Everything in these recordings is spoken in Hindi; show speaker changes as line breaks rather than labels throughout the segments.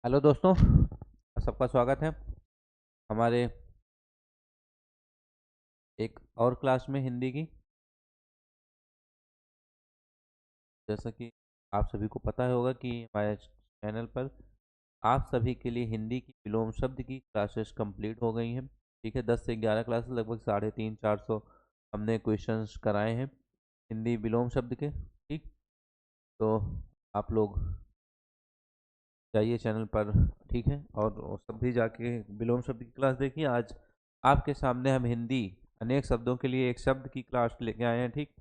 हेलो दोस्तों, सबका स्वागत है हमारे एक और क्लास में हिंदी की। जैसा कि आप सभी को पता होगा कि हमारे चैनल पर आप सभी के लिए हिंदी की विलोम शब्द की क्लासेस कंप्लीट हो गई हैं। ठीक है, 10 से 11 क्लासेस, लगभग 350-400 हमने क्वेश्चंस कराए हैं हिंदी विलोम शब्द के। ठीक, तो आप लोग जाइए चैनल पर, ठीक है, और सब भी जाके विलोम शब्द की क्लास देखिए। आज आपके सामने हम हिंदी अनेक शब्दों के लिए एक शब्द की क्लास लेके आए हैं। ठीक,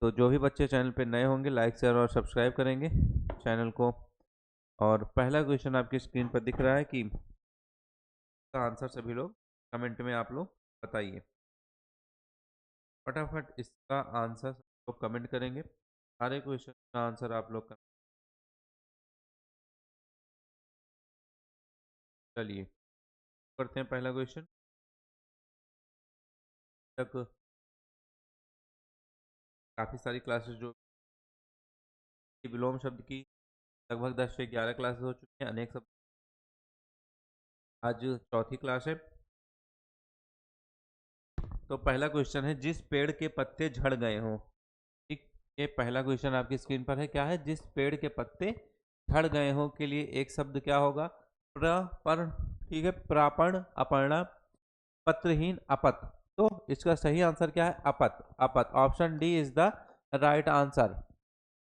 तो जो भी बच्चे चैनल पे नए होंगे लाइक शेयर और सब्सक्राइब करेंगे चैनल को। और पहला क्वेश्चन आपकी स्क्रीन पर दिख रहा है कि इसका आंसर सभी लोग कमेंट में आप लोग बताइए। फटाफट इसका आंसर सब लोग कमेंट करेंगे। सारे क्वेश्चन का आंसर आप लोग चलिए करते हैं पहला क्वेश्चन। तक काफ़ी सारी क्लासेस जो विलोम शब्द की, लगभग 10 से 11 क्लासेस हो चुकी हैं। अनेक शब्द आज चौथी क्लास है। तो पहला क्वेश्चन है, जिस पेड़ के पत्ते झड़ गए हों। ठीक, ये पहला क्वेश्चन आपकी स्क्रीन पर है। क्या है? जिस पेड़ के पत्ते झड़ गए हों के लिए एक शब्द क्या होगा? प्र पर। ठीक है, प्रापण, अपर्णा, पत्रहीन, अपत। तो इसका सही आंसर क्या है? अपत। अपत, option D is the right answer.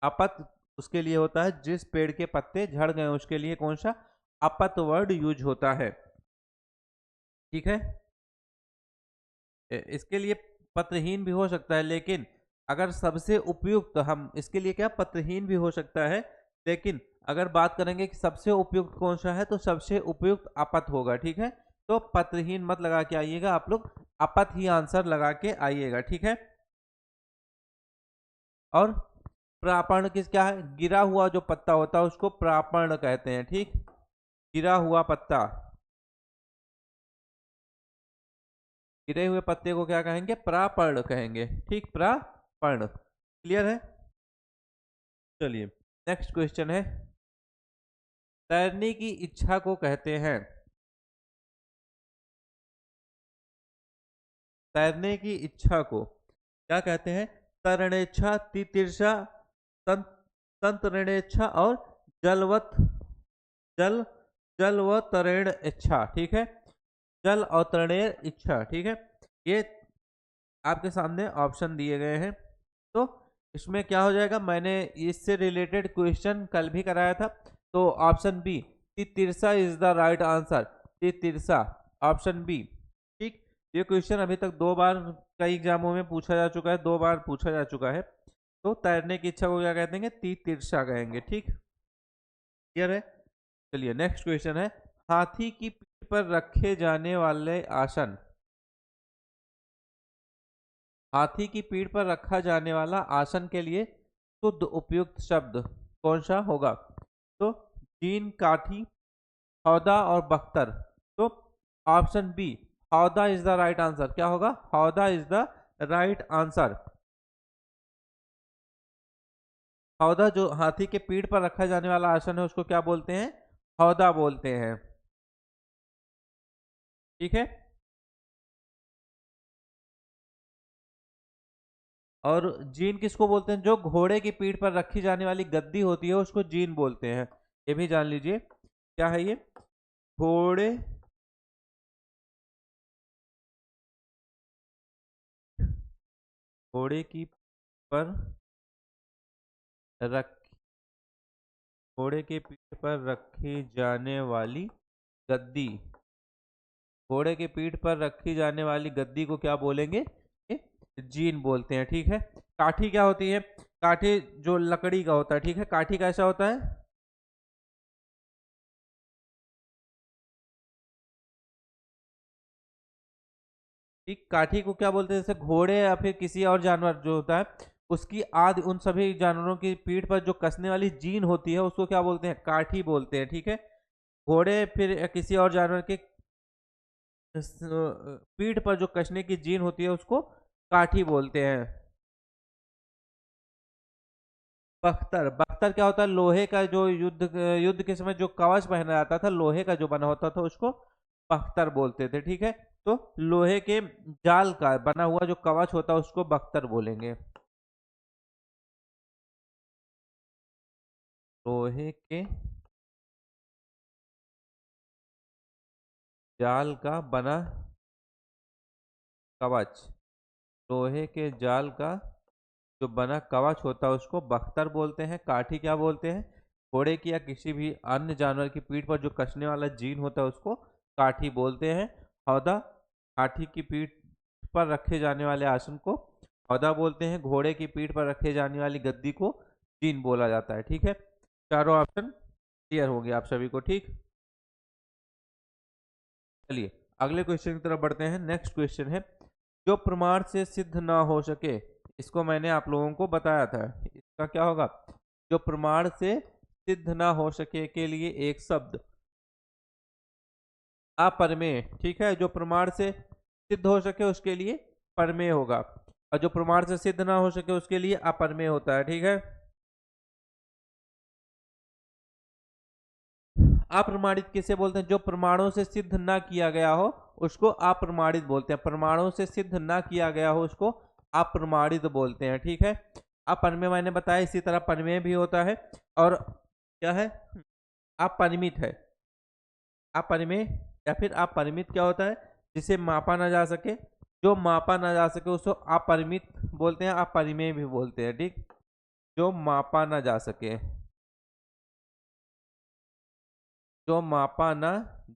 अपत उसके लिए होता है जिस पेड़ के पत्ते झड़ गए, उसके लिए कौन सा अपत वर्ड यूज होता है। ठीक है, इसके लिए पत्रहीन भी हो सकता है, लेकिन अगर सबसे उपयुक्त, हम इसके लिए क्या पत्रहीन भी हो सकता है, लेकिन अगर बात करेंगे कि सबसे उपयुक्त कौन सा है, तो सबसे उपयुक्त आपत होगा। ठीक है, तो पत्रहीन मत लगा के आइएगा आप लोग, आपत ही आंसर लगा के आइएगा। ठीक है, और प्रापण किस क्या है? गिरा हुआ जो पत्ता होता है उसको प्रापण कहते हैं। ठीक, गिरा हुआ पत्ता, गिरे हुए पत्ते को क्या कहेंगे? प्रापर्ण कहेंगे। ठीक, प्रापर्ण। क्लियर है? चलिए नेक्स्ट क्वेश्चन है, तैरने की इच्छा को कहते हैं, तैरने की इच्छा को क्या कहते हैं? तरणेच्छा, तितिर्षा, तंत्रणेच्छा और जलवत, जल जल व तरण इच्छा। ठीक है, जल और तरणेर इच्छा। ठीक है, ये आपके सामने ऑप्शन दिए गए हैं। तो इसमें क्या हो जाएगा? मैंने इससे रिलेटेड क्वेश्चन कल भी कराया था। तो ऑप्शन बी तिरसा इज द राइट आंसर। तिरसा, ऑप्शन बी। ठीक, ये क्वेश्चन अभी तक 2 बार कई एग्जामों में पूछा जा चुका है, 2 बार पूछा जा चुका है। तो तैरने की इच्छा को क्या कहते हैं? तिरसा कहेंगे। ठीक, क्लियर है? चलिए नेक्स्ट क्वेश्चन है, हाथी की पीठ पर रखे जाने वाले आसन, हाथी की पीठ पर रखा जाने वाला आसन के लिए शुद्ध उपयुक्त शब्द कौन सा होगा? तो जीन, काठी, हौदा और बख्तर। तो ऑप्शन बी हौदा इज द राइट आंसर। क्या होगा? हौदा इज द राइट आंसर। हौदा जो हाथी के पीठ पर रखा जाने वाला आसन है उसको क्या बोलते हैं? हौदा बोलते हैं। ठीक है, और जीन किसको बोलते हैं? जो घोड़े की पीठ पर रखी जाने वाली गद्दी होती है उसको जीन बोलते हैं। ये भी जान लीजिए क्या है ये। घोड़े, घोड़े की पर रख घोड़े के पीठ पर रखी जाने वाली गद्दी, घोड़े के पीठ पर रखी जाने वाली गद्दी को क्या बोलेंगे? ये जीन बोलते हैं। ठीक है, काठी क्या होती है? काठी जो लकड़ी का होता है। ठीक है, काठी कैसा होता है? ठीक, काठी को क्या बोलते हैं? जैसे घोड़े या फिर किसी और जानवर जो होता है उसकी आदि, उन सभी जानवरों की पीठ पर जो कसने वाली जीन होती है उसको क्या बोलते हैं? काठी बोलते हैं। ठीक है, घोड़े फिर या किसी और जानवर के पीठ पर जो कसने की जीन होती है उसको काठी बोलते हैं। बख्तर, बख्तर क्या होता है, लोहे का जो युद्ध के समय जो कवच पहना जाता था, लोहे का जो बना होता था उसको बख्तर बोलते थे। ठीक है, तो लोहे के जाल का बना हुआ जो कवच होता है उसको बख्तर बोलेंगे। लोहे के जाल का बना कवच, लोहे के जाल का जो बना कवच होता है उसको बख्तर बोलते हैं। काठी क्या बोलते हैं, घोड़े की या किसी भी अन्य जानवर की पीठ पर जो कसने वाला जीन होता है उसको काठी बोलते हैं। हौदा, काठी की पीठ पर रखे जाने वाले आसन को हौदा बोलते हैं। घोड़े की पीठ पर रखे जाने वाली गद्दी को जीन बोला जाता है। ठीक है, चारों ऑप्शन क्लियर हो गए आप सभी को। ठीक, चलिए अगले क्वेश्चन की तरफ बढ़ते हैं। नेक्स्ट क्वेश्चन है, जो प्रमाण से सिद्ध ना हो सके, इसको मैंने आप लोगों को बताया था, इसका क्या होगा, जो प्रमाण से सिद्ध ना हो सके के लिए एक शब्द अपरमेय। ठीक है, जो प्रमाण से सिद्ध हो सके उसके लिए परमेय होगा, और जो प्रमाण से सिद्ध ना हो सके उसके लिए अपरमेय होता है। ठीक है, अप्रमाणित किसे बोलते हैं, जो प्रमाणों से सिद्ध ना किया गया हो उसको अप्रमाणित बोलते हैं। प्रमाणों से सिद्ध ना किया गया हो उसको अप्रमाणित बोलते हैं। ठीक है, अपरमेय मैंने बताया, इसी तरह परमेय भी होता है, और क्या है, अपरिमित है। अपरिमेय या फिर अपरिमित क्या होता है, जिसे मापा ना जा सके, जो मापा ना जा सके उसको अपरिमित बोलते हैं, अपरिमेय भी बोलते हैं। ठीक, जो मापा ना जा सके, जो मापा ना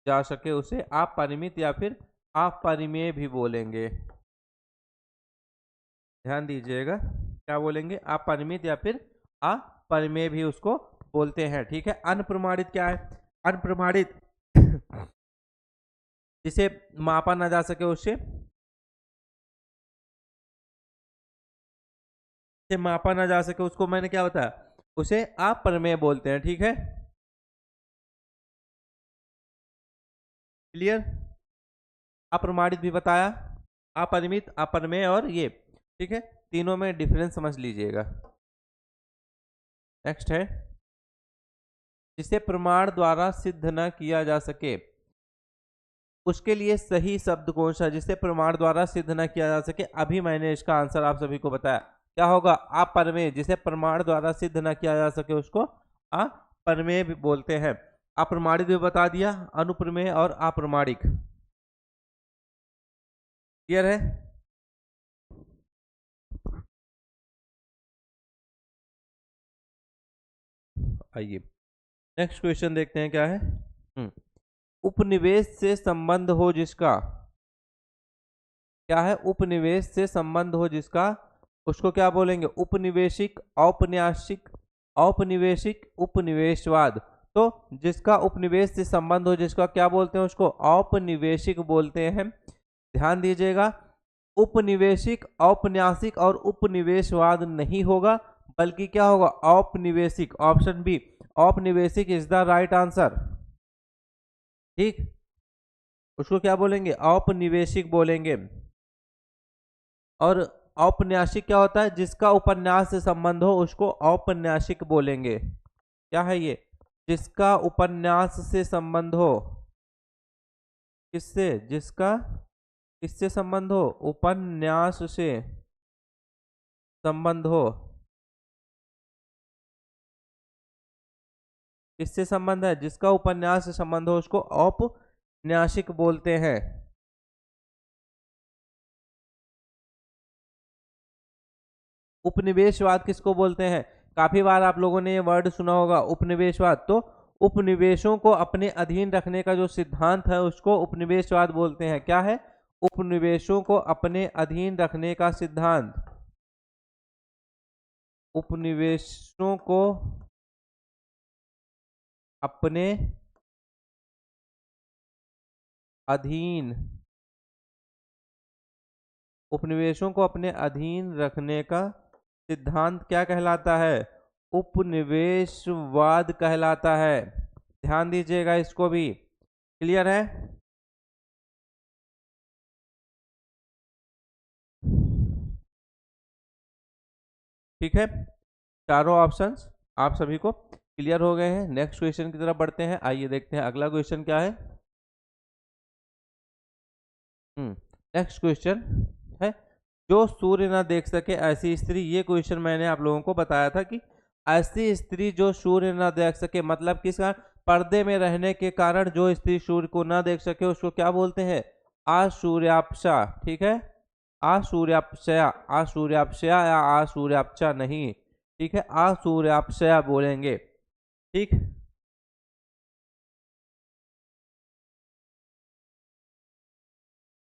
जा सके उसे अपरिमित या फिर अपरिमेय भी बोलेंगे। ध्यान दीजिएगा, क्या बोलेंगे, अपरिमित या फिर अपरिमेय भी उसको बोलते हैं। ठीक है, अनप्रमाणित क्या है, अनप्रमाणित जिसे मापा ना जा सके उसे मापा ना जा सके उसको मैंने क्या बताया, उसे अपरिमेय बोलते हैं। ठीक है, क्लियर, अप्रमाणित भी बताया, अपरिमित, अपरिमेय और ये। ठीक है, तीनों में डिफरेंस समझ लीजिएगा। नेक्स्ट है, जिसे प्रमाण द्वारा सिद्ध न किया जा सके उसके लिए सही शब्द कौन सा, जिसे प्रमाण द्वारा सिद्ध न किया जा सके, अभी मैंने इसका आंसर आप सभी को बताया, क्या होगा, अपरमेय। जिसे प्रमाण द्वारा सिद्ध न किया जा सके उसको अपरमेय भी बोलते हैं। अप्रमाणित भी बता दिया, अनुप्रमेय और अप्रमाणिक। क्लियर है, आइए नेक्स्ट क्वेश्चन देखते हैं क्या है। उपनिवेश से संबंध हो जिसका, क्या है, उपनिवेश से संबंध हो जिसका, उसको क्या बोलेंगे, उपनिवेशिक, औपन्यासिक, औपनिवेशिक, उपनिवेशवाद। तो जिसका उपनिवेश से संबंध हो जिसका क्या बोलते हैं, उसको औपनिवेशिक बोलते हैं। ध्यान दीजिएगा, उपनिवेशिक, औपन्यासिक और उपनिवेशवाद नहीं होगा, बल्कि क्या होगा, औपनिवेशिक। ऑप्शन बी, औपनिवेशिक इज द राइट आंसर। ठीक, उसको क्या बोलेंगे, औपनिवेशिक बोलेंगे। और औपन्यासिक क्या होता है, जिसका उपन्यास से संबंध हो उसको औपन्यासिक बोलेंगे। क्या है ये, जिसका उपन्यास से संबंध हो, किससे, जिसका किससे संबंध हो, उपन्यास से संबंध हो, किससे संबंध है, जिसका उपन्यास से संबंध हो उसको औपन्यासिक बोलते हैं। उपनिवेशवाद किसको बोलते हैं, काफी बार आप लोगों ने ये वर्ड सुना होगा उपनिवेशवाद। तो उपनिवेशों को अपने अधीन रखने का जो सिद्धांत है उसको उपनिवेशवाद बोलते हैं। क्या है, उपनिवेशों को अपने अधीन रखने का सिद्धांत, उपनिवेशों को अपने अधीन, उपनिवेशों को अपने अधीन रखने का सिद्धांत क्या कहलाता है, उपनिवेशवाद कहलाता है। ध्यान दीजिएगा इसको भी। क्लियर है, ठीक है, चारों ऑप्शंस आप सभी को क्लियर हो गए हैं? नेक्स्ट क्वेश्चन की तरफ बढ़ते हैं। आइए देखते हैं अगला क्वेश्चन क्या है। नेक्स्ट क्वेश्चन है, जो सूर्य ना देख सके ऐसी स्त्री। ये क्वेश्चन मैंने आप लोगों को बताया था कि ऐसी स्त्री जो सूर्य ना देख सके, मतलब किस कारण? पर्दे में रहने के कारण जो स्त्री सूर्य को ना देख सके उसको क्या बोलते हैं? असूर्यापशा। ठीक है, असूर्यापशया, असूर्यापशया या असूर्यापशा नहीं, ठीक है, असूर्यापशया बोलेंगे। ठीक,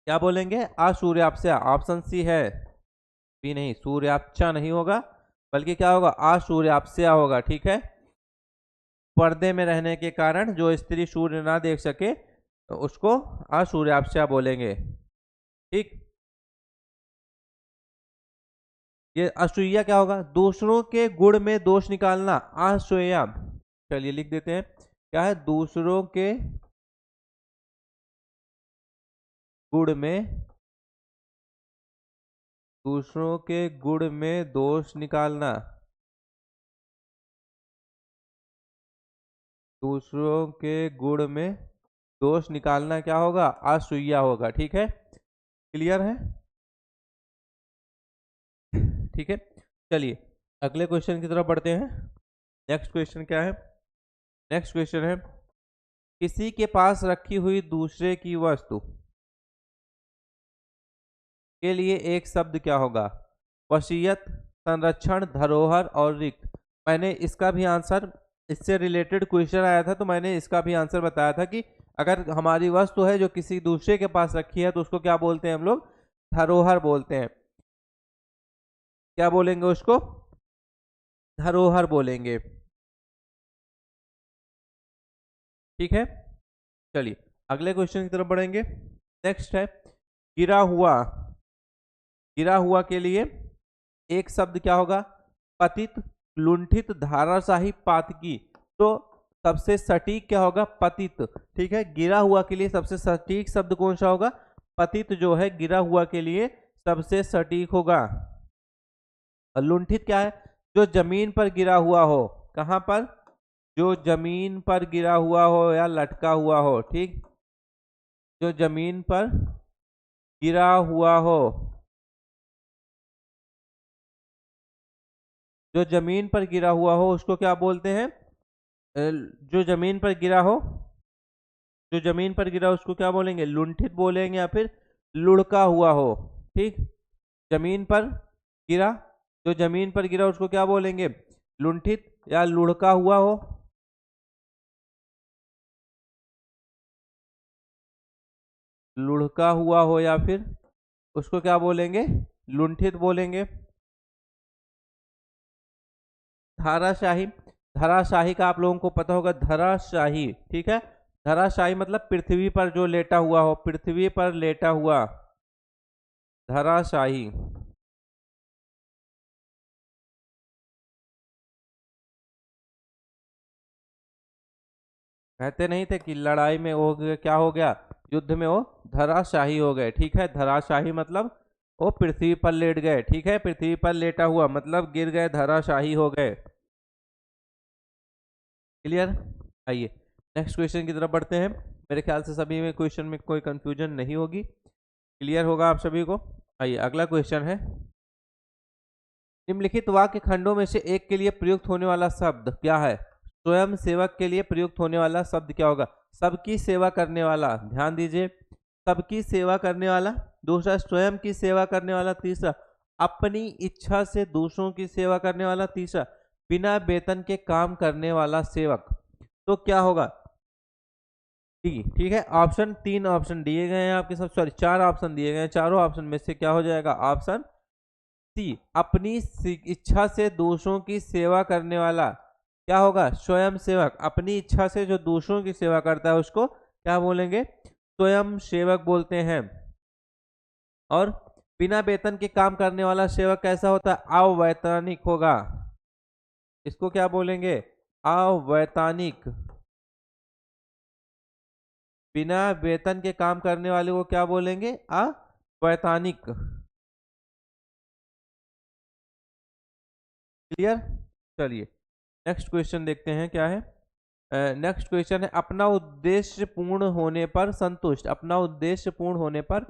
क्या बोलेंगे? असूर्यापशया। ऑप्शन सी है, बी नहीं, सूर्यापशा नहीं होगा, बल्कि क्या होगा? असूर्यापशया होगा। ठीक है, पर्दे में रहने के कारण जो स्त्री सूर्य ना देख सके तो उसको असूर्यापशा बोलेंगे। ठीक, ये असूया क्या होगा? दूसरों के गुण में दोष निकालना, असूया। चलिए लिख देते हैं, क्या है? गुण में दूसरों के गुण में दोष निकालना, दूसरों के गुण में दोष निकालना क्या होगा? असूया होगा। ठीक है, क्लियर है? ठीक है, चलिए अगले क्वेश्चन की तरफ बढ़ते हैं। नेक्स्ट क्वेश्चन क्या है? नेक्स्ट क्वेश्चन है, किसी के पास रखी हुई दूसरे की वस्तु के लिए एक शब्द क्या होगा? वसीयत, संरक्षण, धरोहर और रिक्त। मैंने इसका भी आंसर, इससे रिलेटेड क्वेश्चन आया था तो मैंने इसका भी आंसर बताया था कि अगर हमारी वस्तु है जो किसी दूसरे के पास रखी है तो उसको क्या बोलते हैं हम लोग? धरोहर बोलते हैं। क्या बोलेंगे उसको? धरोहर बोलेंगे। ठीक है, चलिए अगले क्वेश्चन की तरफ बढ़ेंगे। नेक्स्ट है, गिरा हुआ। गिरा हुआ के लिए एक शब्द क्या होगा? पतित, लुंठित, धाराशाही, पातकी। तो सबसे सटीक क्या होगा? पतित। ठीक है, गिरा हुआ के लिए सबसे सटीक शब्द कौन सा होगा? पतित जो है गिरा हुआ के लिए सबसे सटीक होगा। और लुंठित क्या है? जो जमीन पर गिरा हुआ हो। कहाँ पर? जो जमीन पर गिरा हुआ हो या लटका हुआ हो। ठीक, जो जमीन पर गिरा हुआ हो, जो जमीन पर गिरा हुआ हो उसको क्या बोलते हैं? जो जमीन पर गिरा हो, जो जमीन पर गिरा उसको क्या बोलेंगे? लुंठित बोलेंगे या फिर लुढ़का हुआ हो। ठीक, जमीन पर गिरा, जो जमीन पर गिरा उसको क्या बोलेंगे? लुंठित या लुढ़का हुआ हो। लुढ़का हुआ हो या फिर उसको क्या बोलेंगे? लुंठित बोलेंगे। धाराशाही, धराशाही का आप लोगों को पता होगा, धराशाही। ठीक है, धराशाही मतलब पृथ्वी पर जो लेटा हुआ हो, पृथ्वी पर लेटा हुआ, धराशाही। कहते नहीं थे कि लड़ाई में वो क्या हो गया? युद्ध में वो धराशाही हो गए। ठीक है, धराशाही मतलब वो पृथ्वी पर लेट गए। ठीक है, पृथ्वी पर लेटा हुआ मतलब गिर गए, धराशाही हो गए। क्लियर? आइए नेक्स्ट क्वेश्चन की तरफ बढ़ते हैं। मेरे ख्याल से सभी में क्वेश्चन में कोई कंफ्यूजन नहीं होगी, क्लियर होगा आप सभी को। आइए अगला क्वेश्चन है, निम्नलिखित वाक्य खंडों में से एक के लिए प्रयुक्त होने वाला शब्द क्या है? स्वयं सेवक के लिए प्रयुक्त होने वाला शब्द क्या होगा? सबकी सेवा करने वाला, ध्यान दीजिए, सबकी सेवा करने वाला। दूसरा, स्वयं की सेवा करने वाला। तीसरा, अपनी इच्छा से दूसरों की सेवा करने वाला। तीसरा, बिना वेतन के काम करने वाला सेवक। तो क्या होगा? डी। ठीक है, ऑप्शन, तीन ऑप्शन दिए गए हैं आपके साथ, सॉरी चार ऑप्शन दिए गए हैं, चारों ऑप्शन में से क्या हो जाएगा? ऑप्शन सी, अपनी इच्छा से दूसरों की सेवा करने वाला। क्या होगा? स्वयं सेवक। अपनी इच्छा से जो दूसरों की सेवा करता है उसको क्या बोलेंगे? स्वयं सेवक बोलते हैं। और बिना वेतन के काम करने वाला सेवक कैसा होता है? अवैतनिक होगा। इसको क्या बोलेंगे? अवैतनिक। बिना वेतन के काम करने वाले को क्या बोलेंगे? अवैतनिक। क्लियर? चलिए नेक्स्ट क्वेश्चन देखते हैं क्या है। नेक्स्ट क्वेश्चन है अपना उद्देश्य पूर्ण होने पर संतुष्ट। अपना उद्देश्य पूर्ण होने पर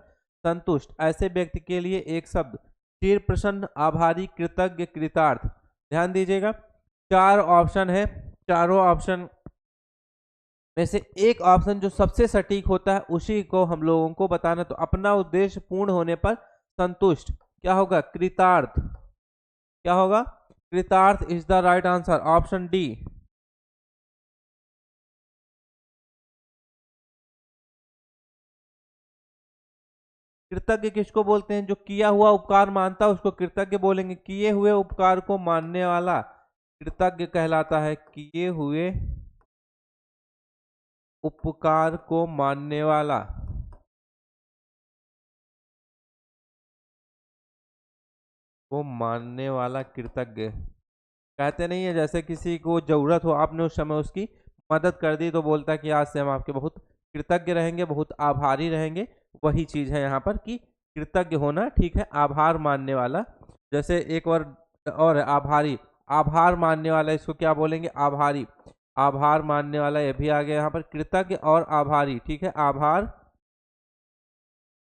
संतुष्ट ऐसे व्यक्ति के लिए एक शब्द। चिर प्रसन्न, आभारी, कृतज्ञ, कृतार्थ। ध्यान दीजिएगा, चार ऑप्शन है, चारों ऑप्शन में से एक ऑप्शन जो सबसे सटीक होता है उसी को हम लोगों को बताना। तो अपना उद्देश्य पूर्ण होने पर संतुष्ट क्या होगा? कृतार्थ। क्या होगा? कृतार्थ is the right answer, option D. कृतज्ञ किसको बोलते हैं? जो किया हुआ उपकार मानता है उसको कृतज्ञ बोलेंगे। किए हुए उपकार को मानने वाला कृतज्ञ कहलाता है। किए हुए उपकार को मानने वाला कृतज्ञ। कहते नहीं है, जैसे किसी को जरूरत हो, आपने उस समय उसकी मदद कर दी तो बोलता है कि आज से हम आपके बहुत कृतज्ञ रहेंगे, बहुत आभारी रहेंगे। वही चीज है यहाँ पर कि कृतज्ञ होना, ठीक है, आभार मानने वाला। जैसे एक और है आभारी। आभार मानने वाला इसको क्या बोलेंगे? आभारी। आभार मानने वाला ये भी आ गया यहाँ पर, कृतज्ञ और आभारी, ठीक है, आभार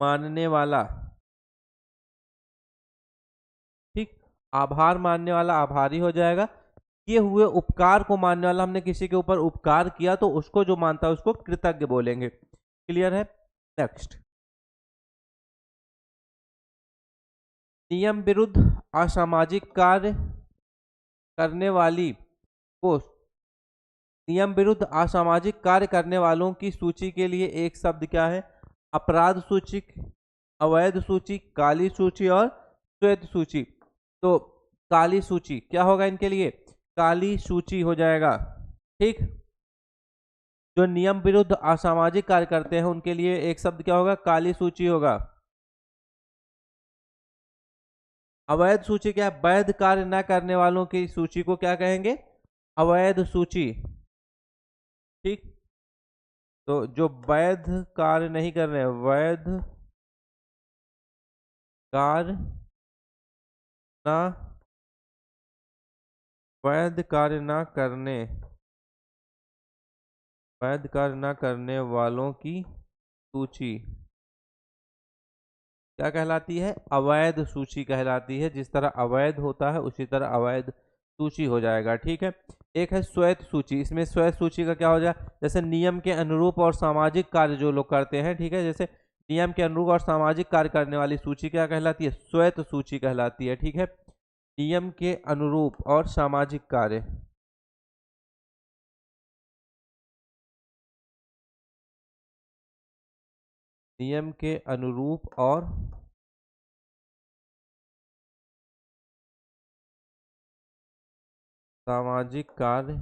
मानने वाला, ठीक। आभार मानने वाला आभारी हो जाएगा। किए हुए उपकार को मानने वाला, हमने किसी के ऊपर उपकार किया तो उसको जो मानता है उसको कृतज्ञ बोलेंगे। क्लियर है? नेक्स्ट, नियम विरुद्ध असामाजिक कार्य करने वाली को, नियम विरुद्ध असामाजिक कार्य करने वालों की सूची के लिए एक शब्द क्या है? अपराध सूची, अवैध सूची, काली सूची और श्वेत सूची। तो काली सूची क्या होगा इनके लिए? काली सूची हो जाएगा, ठीक। जो नियम विरुद्ध असामाजिक कार्य करते हैं उनके लिए एक शब्द क्या होगा? काली सूची होगा। अवैध सूची क्या है? वैध कार्य न करने वालों की सूची को क्या कहेंगे? अवैध सूची, ठीक। तो जो वैध कार्य नहीं कर रहे, वैध कार्य ना, वैध कार्य ना करने, वैध कार्य ना करने वालों की सूची क्या कहलाती है? अवैध सूची कहलाती है। जिस तरह अवैध होता है उसी तरह अवैध सूची हो जाएगा, ठीक है। एक है श्वेत सूची। इसमें श्वेत सूची का क्या हो जाए? जैसे नियम के अनुरूप और सामाजिक कार्य जो लोग करते हैं, ठीक है, जैसे नियम के अनुरूप और सामाजिक कार्य करने वाली सूची क्या कहलाती है? श्वेत सूची कहलाती है, ठीक है। नियम के अनुरूप और सामाजिक कार्य, नियम के अनुरूप और सामाजिक कार्य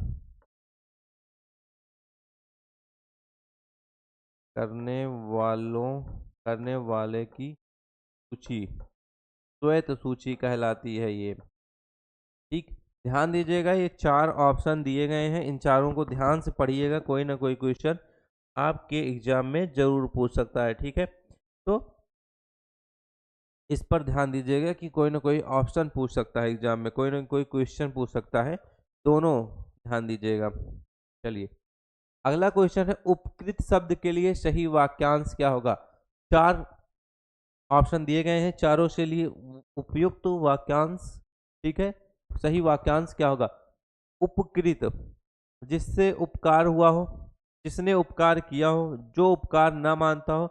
करने वालों, करने वाले की सूची श्वेत सूची कहलाती है ये, ठीक। ध्यान दीजिएगा, ये चार ऑप्शन दिए गए हैं, इन चारों को ध्यान से पढ़िएगा। कोई ना कोई क्वेश्चन आपके एग्जाम में जरूर पूछ सकता है, ठीक है। तो इस पर ध्यान दीजिएगा कि कोई ना कोई ऑप्शन पूछ सकता है एग्जाम में, कोई ना कोई क्वेश्चन पूछ सकता है, दोनों ध्यान दीजिएगा। चलिए, अगला क्वेश्चन है उपकृत शब्द के लिए सही वाक्यांश क्या होगा? चार ऑप्शन दिए गए हैं, चारों से लिए उपयुक्त वाक्यांश, ठीक है। सही वाक्यांश क्या होगा? उपकृत, जिससे उपकार हुआ हो, जिसने उपकार किया हो, जो उपकार न मानता हो,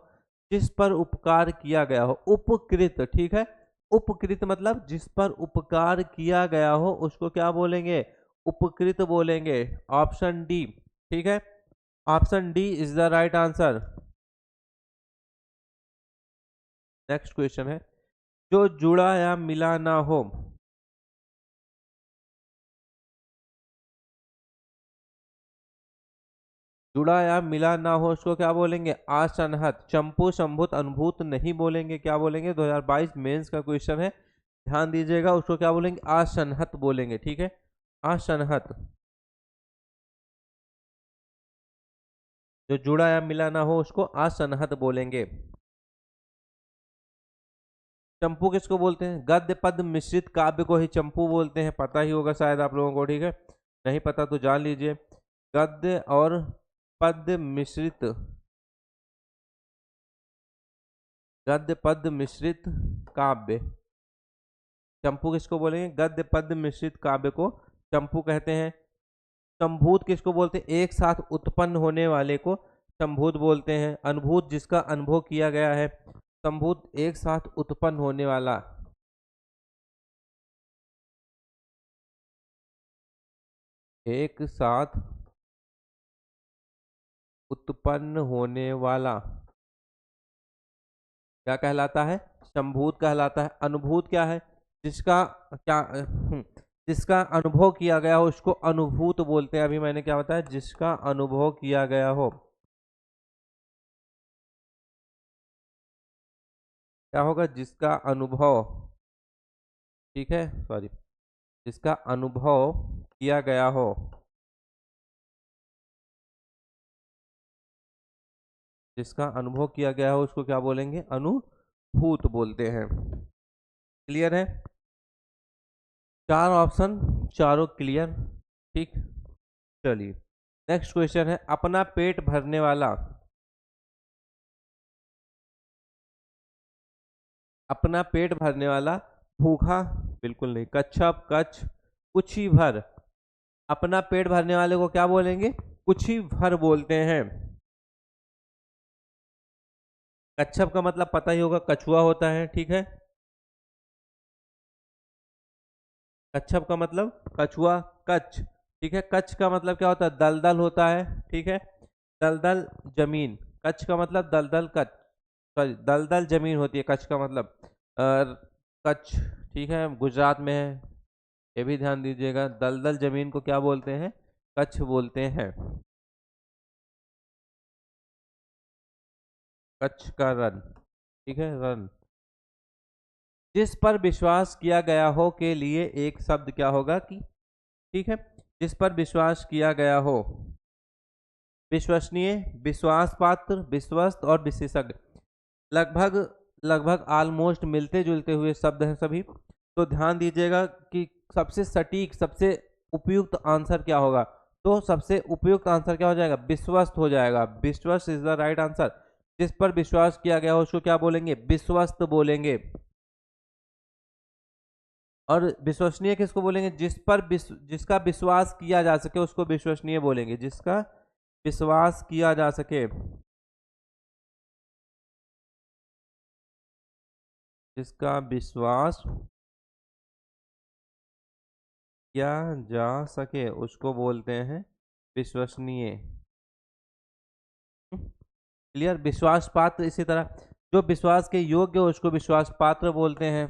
जिस पर उपकार किया गया हो। उपकृत, ठीक है। उपकृत मतलब जिस पर उपकार किया गया हो उसको क्या बोलेंगे? उपकृत बोलेंगे। ऑप्शन डी, ठीक है, option D is the right answer. Next question है जो जुड़ा या मिला ना हो, जुड़ा या मिला ना हो उसको क्या बोलेंगे? असन्हत। चंपू संभूत अनुभूत नहीं बोलेंगे, क्या बोलेंगे? 2022 मेंस का क्वेश्चन है, ध्यान दीजिएगा। उसको क्या बोलेंगे? असन्हत बोलेंगे, ठीक है, असन्हत। जो जुड़ा या मिला ना हो उसको असन्हत बोलेंगे। चंपू किसको बोलते हैं? गद्य पद मिश्रित काव्य को ही चंपू बोलते हैं, पता ही होगा शायद आप लोगों को, ठीक है। नहीं पता तो जान लीजिए। गद्य और पद्य मिश्रित, गद्य पद्य मिश्रित काव्य, चंपू किसको बोलेंगे? गद्य पद्य मिश्रित काव्य को चंपू कहते हैं। संभूत किसको बोलते हैं? एक साथ उत्पन्न होने वाले को संभूत बोलते हैं। अनुभूत जिसका अनुभव किया गया है। संभूत एक साथ उत्पन्न होने वाला, एक साथ उत्पन्न होने वाला क्या कहलाता है? संभूत कहलाता है। अनुभूत क्या है? जिसका क्या जिसका अनुभव किया गया हो उसको अनुभूत बोलते हैं। अभी मैंने क्या बताया? जिसका अनुभव किया गया हो। क्या होगा? जिसका अनुभव, ठीक है, सॉरी, जिसका अनुभव किया गया हो, जिसका अनुभव किया गया हो उसको क्या बोलेंगे? अनुभूत बोलते हैं। क्लियर है? चार ऑप्शन, चारों क्लियर, ठीक। चलिए नेक्स्ट क्वेश्चन है, अपना पेट भरने वाला, अपना पेट भरने वाला भूखा, बिल्कुल नहीं, कच्छप, कच्छ, कुछी भर। अपना पेट भरने वाले को क्या बोलेंगे? कुछी भर बोलते हैं। कच्छप का मतलब पता ही होगा, कछुआ होता है, ठीक है। कच्छप का मतलब कछुआ, कच्छ, ठीक है। कच्छ का मतलब क्या होता है? दलदल होता है, ठीक है, दलदल जमीन। कच्छ का मतलब दलदल, कच्छ, सॉरी, दलदल जमीन होती है कच्छ का मतलब। कच्छ, ठीक है, गुजरात में है, ये भी ध्यान दीजिएगा। दलदल जमीन को क्या बोलते हैं? कच्छ बोलते हैं। कच्छ का रण, ठीक है, रण। जिस पर विश्वास किया गया हो के लिए एक शब्द क्या होगा? कि, ठीक है, जिस पर विश्वास किया गया हो। विश्वसनीय, विश्वास पात्र, विश्वस्त और विशेषज्ञ, लगभग लगभग ऑलमोस्ट मिलते जुलते हुए शब्द हैं सभी। तो ध्यान दीजिएगा कि सबसे सटीक, सबसे उपयुक्त आंसर क्या होगा? तो सबसे उपयुक्त आंसर क्या हो जाएगा? विश्वस्त हो जाएगा। विश्वस्त इज द राइट आंसर। जिस पर विश्वास किया गया हो उसको क्या बोलेंगे? विश्वस्त बोलेंगे। और विश्वसनीय किसको बोलेंगे? जिसका विश्वास किया जा सके उसको विश्वसनीय बोलेंगे। जिसका विश्वास किया जा सके, जिसका विश्वास किया जा सके उसको बोलते हैं विश्वसनीय। क्लियर? विश्वास पात्र, इसी तरह जो विश्वास के योग्य हो उसको विश्वास पात्र बोलते हैं।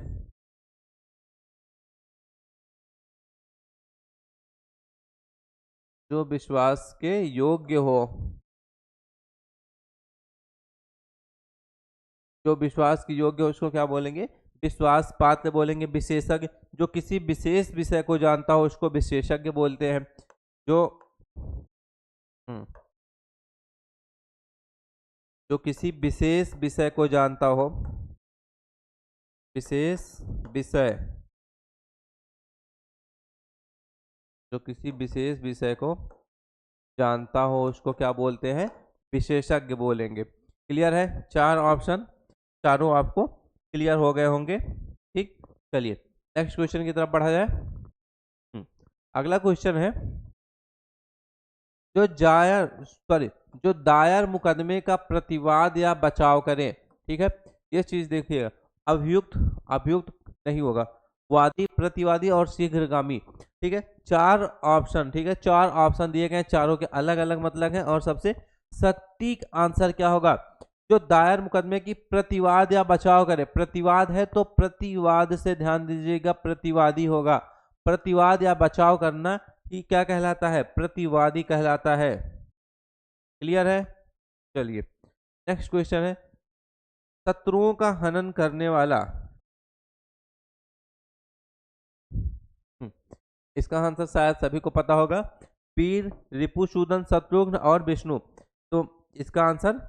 जो विश्वास के योग्य हो, जो विश्वास के योग्य हो उसको क्या बोलेंगे? विश्वास पात्र बोलेंगे। विशेषज्ञ, जो किसी विशेष विषय को जानता हो उसको विशेषज्ञ बोलते हैं। जो हम्म, जो किसी विशेष विषय को जानता हो, विशेष विषय, जो किसी विशेष विषय को जानता हो उसको क्या बोलते हैं? विशेषज्ञ बोलेंगे। क्लियर है? चार ऑप्शन, चारों आपको क्लियर हो गए होंगे, ठीक। चलिए नेक्स्ट क्वेश्चन की तरफ बढ़ा जाए। अगला क्वेश्चन है, जो जायर सॉरी जो दायर मुकदमे का प्रतिवाद या बचाव करें, ठीक है, ये चीज देखिएगा। अभियुक्त, अभियुक्त नहीं होगा, वादी, प्रतिवादी और शीघ्रगामी, ठीक है। चार ऑप्शन, ठीक है, चार ऑप्शन दिए गए हैं, चारों के अलग अलग मतलब हैं। और सबसे सटीक आंसर क्या होगा? जो दायर मुकदमे की प्रतिवाद या बचाव करे। प्रतिवाद है तो प्रतिवाद से ध्यान दीजिएगा, प्रतिवादी होगा। प्रतिवाद या बचाव करना ही क्या कहलाता है? प्रतिवादी कहलाता है। क्लियर है? चलिए नेक्स्ट क्वेश्चन है, शत्रुओं का हनन करने वाला। इसका आंसर शायद सभी को पता होगा, वीर, रिपुसूदन, शत्रुघ्न और विष्णु। तो इसका आंसर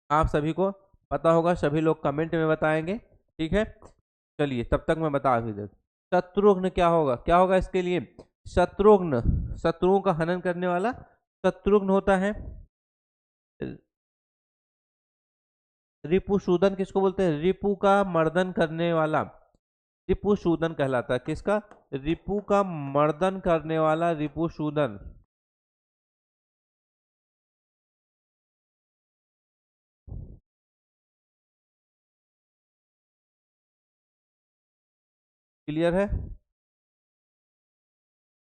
आप सभी को पता होगा, सभी लोग कमेंट में बताएंगे, ठीक है। चलिए तब तक मैं बता भी दे, शत्रुघ्न क्या होगा? क्या होगा इसके लिए? शत्रुघ्न, शत्रुओं का हनन करने वाला शत्रुघ्न होता है। रिपुसूदन किसको बोलते हैं? रिपु का मर्दन करने वाला रिपुसूदन कहलाता है। किसका? रिपु का मर्दन करने वाला रिपुसूदन। क्लियर है?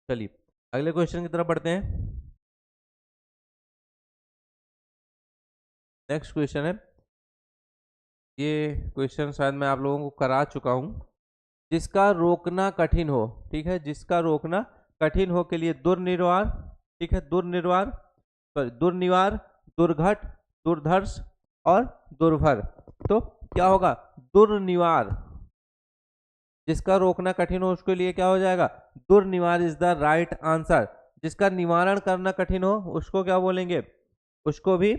चलिए अगले क्वेश्चन की तरफ बढ़ते हैं। नेक्स्ट क्वेश्चन है, ये क्वेश्चन शायद मैं आप लोगों को करा चुका हूं। जिसका रोकना कठिन हो, ठीक है, जिसका रोकना कठिन हो के लिए दुर्निवार, ठीक है, दुर्निवार, दुर्निवार, दुर्घट, दुर्धर्ष और दुर्भर। तो क्या होगा? दुर्निवार। जिसका रोकना कठिन हो उसके लिए क्या हो जाएगा? दुर्निवार इज द राइट आंसर। जिसका निवारण करना कठिन हो उसको क्या बोलेंगे? उसको भी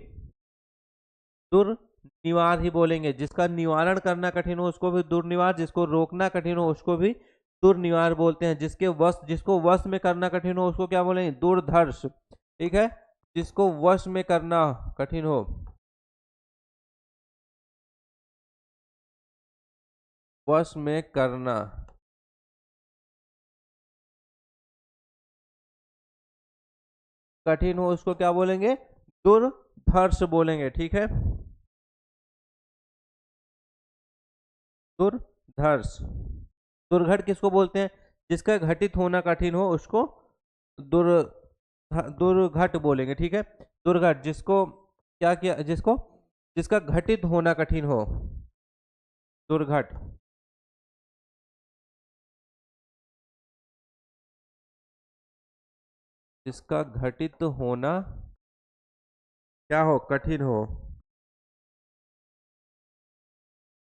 दुर्निवार ही बोलेंगे। जिसका निवारण करना कठिन हो उसको भी दुर्निवार, जिसको रोकना कठिन हो उसको भी दुर्निवार बोलते हैं। जिसको वश में करना कठिन हो उसको क्या बोलेंगे? दुर्धर्ष, ठीक है। जिसको वश में करना कठिन हो, वश में करना कठिन हो उसको क्या बोलेंगे? दुर्धर्ष बोलेंगे, ठीक है, दुर्धर्ष। दुर्घट किसको बोलते हैं? जिसका घटित होना कठिन हो उसको दुर दुर्घट बोलेंगे, ठीक है। दुर्घट जिसको क्या किया, जिसका घटित होना कठिन हो, दुर्घट। जिसका घटित होना क्या हो? कठिन हो।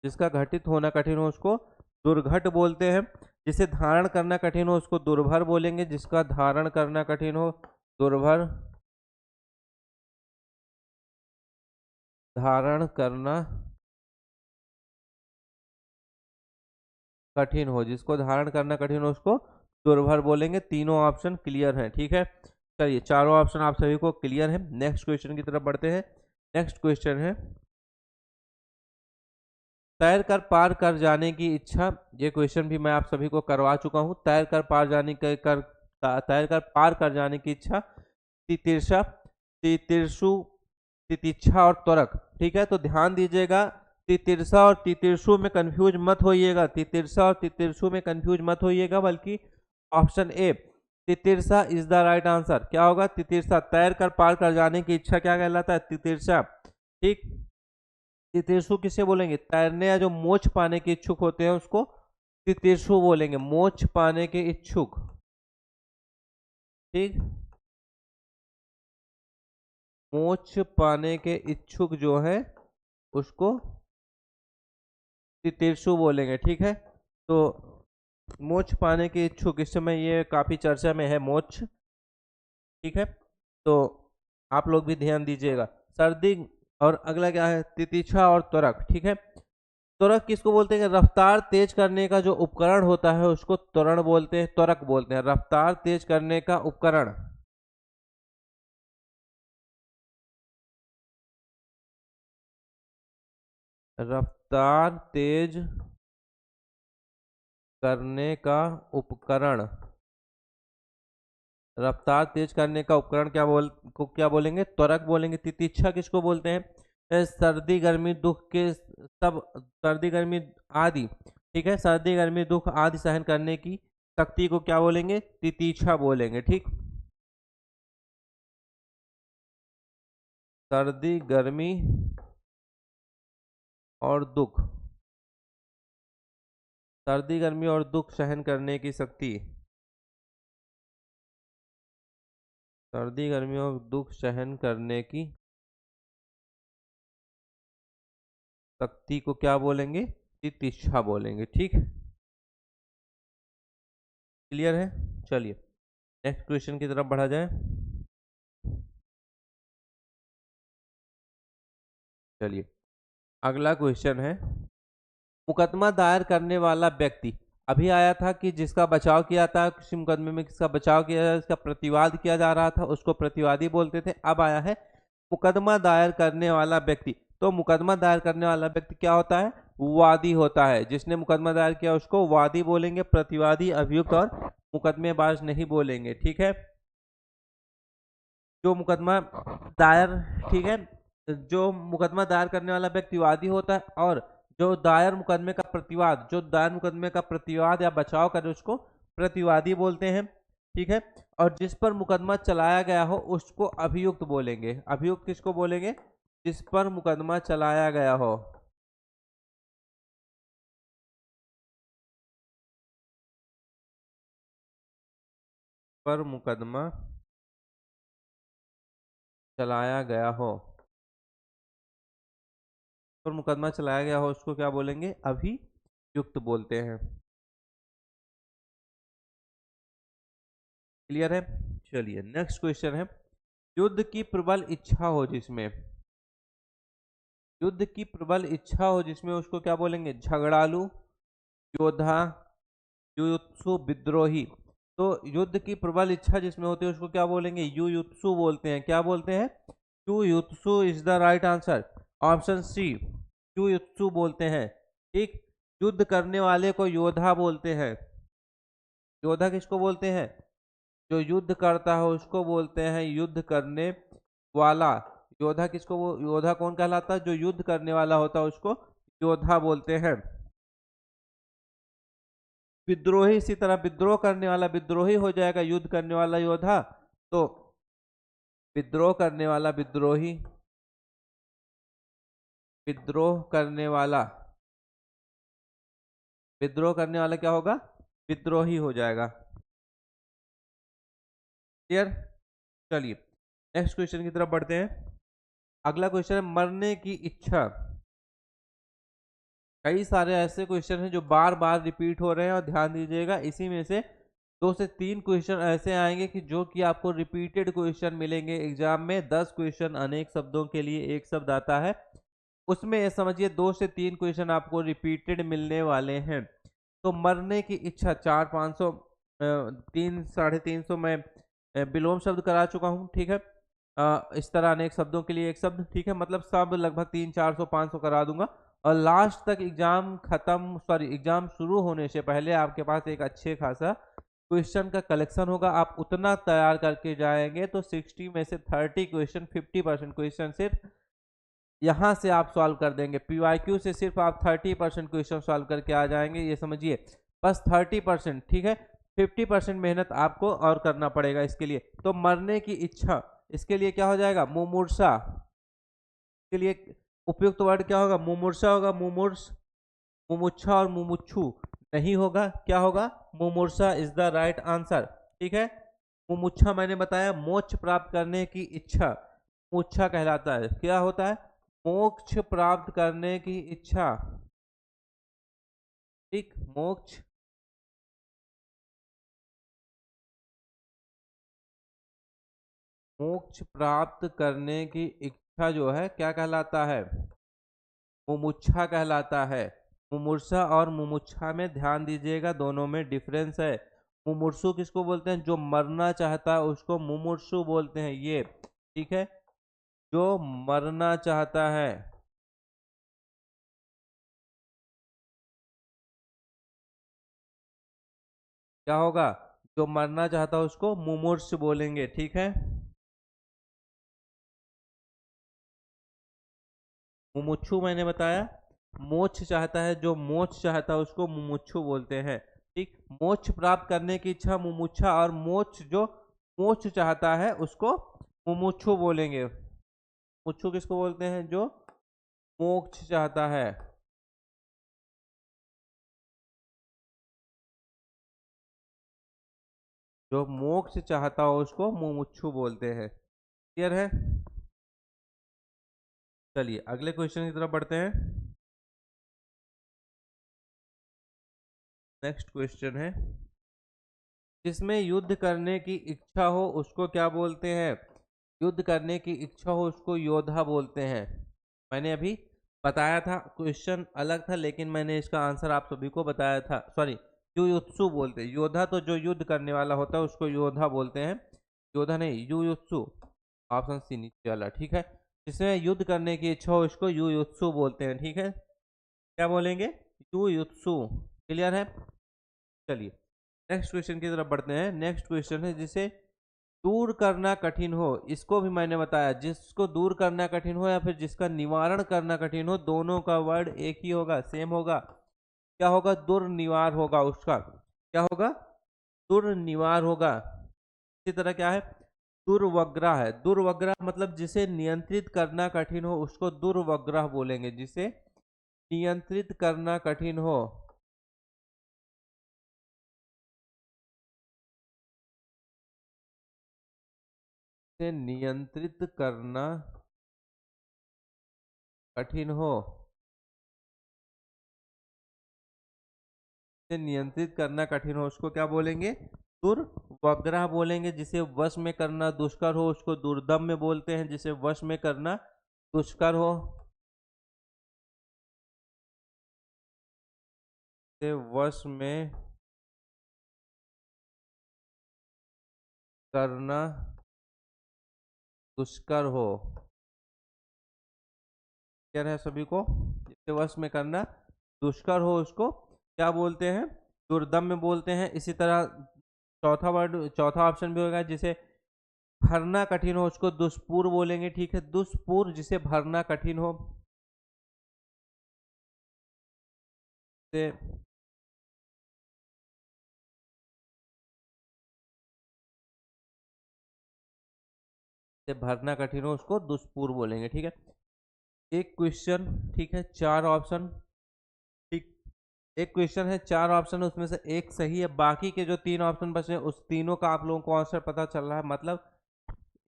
जिसका घटित होना कठिन हो उसको दुर्घट बोलते हैं। जिसे धारण करना कठिन हो उसको दुर्भर बोलेंगे। जिसका धारण करना कठिन हो, दुर्भर। धारण करना कठिन हो, जिसको धारण करना कठिन हो उसको दुर्भर बोलेंगे। तीनों ऑप्शन क्लियर हैं, ठीक है। चलिए चारों ऑप्शन आप सभी को क्लियर है। नेक्स्ट क्वेश्चन की तरफ बढ़ते हैं। नेक्स्ट क्वेश्चन है, तैर कर पार कर जाने की इच्छा। ये क्वेश्चन भी मैं आप सभी को करवा चुका हूँ। तैर कर पार जाने कर तैर कर पार कर जाने की इच्छा, तितिर्षा, तितिर्षु, तितिच्छा और त्वरक, ठीक है। तो ध्यान दीजिएगा, तितिर्षा और तितिर्षु में कंफ्यूज मत होइएगा। तितिर्षा और तितिर्षु में कंफ्यूज मत होइएगा, बल्कि ऑप्शन ए तितिर्षा इज द राइट आंसर। क्या होगा? तितिर्षा। तैर कर पार कर जाने की इच्छा क्या कहलाता है? तितिर्षा, ठीक। तितिर्षु किसे बोलेंगे? तैरने या जो मोक्ष पाने के इच्छुक होते हैं उसको तितिर्षु बोलेंगे। मोक्ष पाने के इच्छुक, ठीक। मोक्ष पाने के इच्छुक जो है उसको तितिर्षु बोलेंगे, ठीक है। तो मोक्ष पाने के इच्छुक, इस समय ये काफी चर्चा में है मोक्ष, ठीक है। तो आप लोग भी ध्यान दीजिएगा। सर्दी और अगला क्या है? तितिक्षा और त्वरक, ठीक है। त्वरक किसको बोलते हैं? रफ्तार तेज करने का जो उपकरण होता है उसको त्वरण बोलते हैं, त्वरक बोलते हैं। रफ्तार तेज करने का उपकरण, रफ्तार तेज करने का उपकरण, रफ्तार तेज करने का उपकरण क्या बोलेंगे? त्वरक बोलेंगे। तितिक्षा किसको बोलते हैं? सर्दी गर्मी दुख के सब, सर्दी गर्मी आदि, ठीक है, सर्दी गर्मी दुख आदि सहन करने की शक्ति को क्या बोलेंगे? तितिक्षा बोलेंगे, ठीक। सर्दी गर्मी और दुख, सर्दी गर्मी और दुख सहन करने की शक्ति, सर्दी गर्मी और दुख सहन करने की शक्ति को क्या बोलेंगे? तितिक्षा बोलेंगे, ठीक। क्लियर है? चलिए नेक्स्ट क्वेश्चन की तरफ बढ़ा जाए। चलिए अगला क्वेश्चन है, मुकदमा दायर करने वाला व्यक्ति अभी आया था कि जिसका बचाव किया था किसी मुकदमे में, किसका बचाव किया जा इसका प्रतिवाद किया जा रहा था, उसको प्रतिवादी बोलते थे। अब आया है मुकदमा दायर करने वाला व्यक्ति। तो मुकदमा दायर करने वाला व्यक्ति क्या होता है? वादी होता है। जिसने मुकदमा दायर किया उसको वादी बोलेंगे, प्रतिवादी, अभियुक्त और मुकदमेबाज नहीं बोलेंगे। ठीक है, जो मुकदमा दायर, ठीक है, जो मुकदमा दायर करने वाला व्यक्ति वादी होता है, और जो दायर मुकदमे का प्रतिवाद, जो दायर मुकदमे का प्रतिवाद या बचाव करे उसको प्रतिवादी बोलते हैं। ठीक है, और जिस पर मुकदमा चलाया गया हो उसको अभियुक्त बोलेंगे। अभियुक्त किसको बोलेंगे? जिस पर मुकदमा चलाया गया हो। पर मुकदमा चलाया गया हो, पर मुकदमा चलाया गया हो उसको क्या बोलेंगे? अभियुक्त बोलते हैं। क्लियर है? चलिए नेक्स्ट क्वेश्चन है, युद्ध की प्रबल इच्छा हो जिसमें, युद्ध की प्रबल इच्छा हो जिसमें उसको क्या बोलेंगे? झगड़ालू, योद्धा, युयुत्सु, विद्रोही। तो युद्ध की प्रबल इच्छा जिसमें होती है उसको क्या बोलेंगे? युयुत्सु बोलते हैं। क्या बोलते हैं? युयुत्सु is the right answer, option C, युयुत्सु बोलते हैं। ठीक, युद्ध करने वाले को योद्धा बोलते हैं। योद्धा किसको बोलते हैं? जो युद्ध करता है उसको बोलते हैं युद्ध करने वाला। योद्धा किसको, वो योद्धा कौन कहलाता है? जो युद्ध करने वाला होता है उसको योद्धा बोलते हैं। विद्रोही इसी तरह, विद्रोह करने वाला विद्रोही हो जाएगा, युद्ध करने वाला योद्धा। तो विद्रोह करने वाला विद्रोही, विद्रोह करने वाला, विद्रोह करने वाला क्या होगा? विद्रोही हो जाएगा। क्लियर? चलिए नेक्स्ट क्वेश्चन की तरफ बढ़ते हैं। अगला क्वेश्चन है मरने की इच्छा। कई सारे ऐसे क्वेश्चन हैं जो बार बार रिपीट हो रहे हैं, और ध्यान दीजिएगा इसी में से 2 से 3 क्वेश्चन ऐसे आएंगे कि जो कि आपको रिपीटेड क्वेश्चन मिलेंगे एग्जाम में। 10 क्वेश्चन अनेक शब्दों के लिए एक शब्द आता है, उसमें ये समझिए 2 से 3 क्वेश्चन आपको रिपीटेड मिलने वाले हैं। तो मरने की इच्छा 400-500, 300-350 में विलोम शब्द करा चुका हूँ। ठीक है, इस तरह अनेक शब्दों के लिए एक शब्द। ठीक है, मतलब सब लगभग 300-400-500 करा दूंगा, और लास्ट तक एग्जाम खत्म, सॉरी एग्जाम शुरू होने से पहले आपके पास एक अच्छे खासा क्वेश्चन का कलेक्शन होगा। आप उतना तैयार करके जाएंगे तो 60 में से 30 क्वेश्चन, 50% क्वेश्चन सिर्फ यहाँ से आप सॉल्व कर देंगे। पीवाईक्यू से सिर्फ आप 30% क्वेश्चन सॉल्व करके आ जाएंगे, ये समझिए, बस 30%। ठीक है, 50% मेहनत आपको और करना पड़ेगा इसके लिए। तो मरने की इच्छा, इसके लिए क्या हो जाएगा? मुमूर्षा। के लिए उपयुक्त वर्ड क्या होगा? मुमूर्षा होगा। मुमूर्ष, मुमुक्षा और मुमुक्षु नहीं होगा, क्या होगा? मुमूर्षा इज द राइट आंसर। ठीक है, मुमुक्षा मैंने बताया मोक्ष प्राप्त करने की इच्छा, मुमुक्षा कहलाता है। क्या होता है? मोक्ष प्राप्त करने की इच्छा। ठीक, मोक्ष, मोक्ष प्राप्त करने की इच्छा जो है क्या कहलाता है? मुमुक्षा कहलाता है। मुमूर्षा और मुमुक्षा में ध्यान दीजिएगा, दोनों में डिफरेंस है। मुमूर्षु किसको बोलते हैं? जो मरना चाहता है उसको मुमूर्षु बोलते हैं, ये। ठीक है, जो मरना चाहता है, क्या होगा? जो मरना चाहता है उसको मुमूर्ष बोलेंगे। ठीक है, मुमुक्षु मैंने बताया मोक्ष चाहता है, जो मोक्ष चाहता है उसको मुमुक्षु बोलते हैं। ठीक, मोक्ष प्राप्त करने की इच्छा मुमुक्षा, और मोक्ष जो मोक्ष चाहता है उसको मुमुक्षु बोलेंगे। मुमुक्षु किसको बोलते हैं? जो मोक्ष चाहता है। जो मोक्ष चाहता हो उसको मुमुक्षु बोलते हैं। क्लियर है? चलिए अगले क्वेश्चन की तरफ बढ़ते हैं। नेक्स्ट क्वेश्चन है, जिसमें युद्ध करने की इच्छा हो उसको क्या बोलते हैं? युद्ध करने की इच्छा हो उसको योद्धा बोलते हैं। मैंने अभी बताया था, क्वेश्चन अलग था लेकिन मैंने इसका आंसर आप सभी को बताया था, सॉरी युयुत्सु बोलते हैं। योद्धा तो जो युद्ध करने वाला होता है उसको योद्धा बोलते हैं, योद्धा नहीं, युयुत्सु। ऑप्शन सी नीचे वाला, ठीक है। जिसमें युद्ध करने की इच्छा हो उसको युयुत्सु बोलते हैं, ठीक है। क्या बोलेंगे? युयुत्सु। क्लियर है? चलिए नेक्स्ट क्वेश्चन की तरफ बढ़ते हैं। नेक्स्ट क्वेश्चन है जिसे दूर करना कठिन हो, इसको भी मैंने बताया, जिसको दूर करना कठिन हो या फिर जिसका निवारण करना कठिन हो, दोनों का वर्ड एक ही होगा, सेम होगा। क्या होगा? दुर्निवार होगा उसका। क्या होगा? दुर्निवार होगा। इसी तरह क्या है? दुर्वग्रह है। दुर्वग्रह मतलब जिसे नियंत्रित करना कठिन हो उसको दुर्वग्रह बोलेंगे, जिसे नियंत्रित करना कठिन हो। से नियंत्रित करना कठिन हो, से नियंत्रित करना कठिन हो उसको क्या बोलेंगे? दुर्वग्रह बोलेंगे। जिसे वश में करना दुष्कर हो उसको दुर्दम्य बोलते हैं। जिसे वश में करना दुष्कर हो, से वश में करना दुष्कर हो। क्या है सभी को? जिसे वश में करना दुष्कर हो उसको क्या बोलते हैं? दुर्दम्य बोलते हैं। इसी तरह चौथा वर्ड, चौथा ऑप्शन भी होगा, जिसे भरना कठिन हो उसको दुष्पूर बोलेंगे, ठीक है। दुष्पूर जिसे भरना कठिन हो, से भरना कठिन हो उसको दुष्पूर बोलेंगे, ठीक है। एक क्वेश्चन, ठीक है, चार ऑप्शन, ठीक। एक क्वेश्चन है, चार ऑप्शन है, उसमें से एक सही है, बाकी के जो तीन ऑप्शन बचे हैं उस तीनों का आप लोगों को आंसर पता चल रहा है। मतलब